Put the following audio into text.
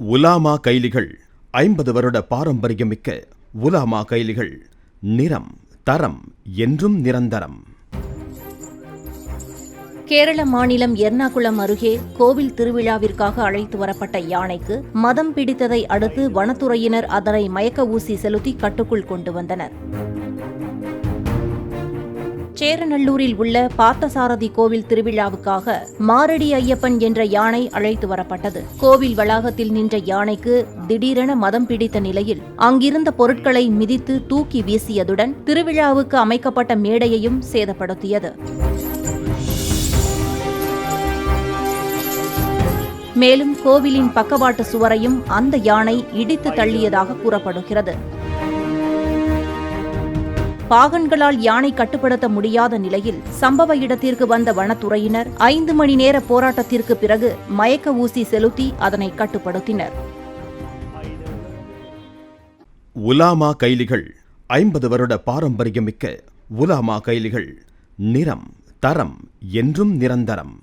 உலாமா கைலிகள் 50 வருட பாரம்பரியமிக்க உலாமா கைலிகள். நிறம், தரம் என்றும் நிரந்தரம். கேரள மாநிலம் எர்ணாகுளம் அருகே கோவில் திருவிழாவிற்காக அழைத்து வரப்பட்ட யானைக்கு மதம் பிடித்ததை அடுத்து வனத்துறையினர் அதனை மயக்க ஊசி செலுத்தி கட்டுக்குள் கொண்டு வந்தனர். சேரநல்லூரில் உள்ள பார்த்தசாரதி கோவில் திருவிழாவுக்காக மாரடி ஐயப்பன் என்ற யானை அழைத்து வரப்பட்டது. கோவில் வளாகத்தில் நின்ற யானைக்கு திடீரென மதம் பிடித்த நிலையில் அங்கிருந்த பொருட்களை மிதித்து தூக்கி வீசியதுடன் திருவிழாவுக்கு அமைக்கப்பட்ட மேடையையும் சேதப்படுத்தியது. மேலும் கோவிலின் பக்கவாட்டு சுவரையும் அந்த யானை இடித்து தள்ளியதாக கூறப்படுகிறது. பாகன்களால் யானை கட்டுப்படுத்த முடியாத நிலையில் சம்பவ இடத்திற்கு வந்த வனத்துறையினர் 5 மணி நேர போராட்டத்திற்கு பிறகு மயக்க ஊசி செலுத்தி அதனை கட்டுப்படுத்தினர். உலாமா கைலிகள் 50 வருட பாரம்பரியமிக்க உலாமா கைலிகள். நிறம், தரம் என்றும் நிரந்தரம்.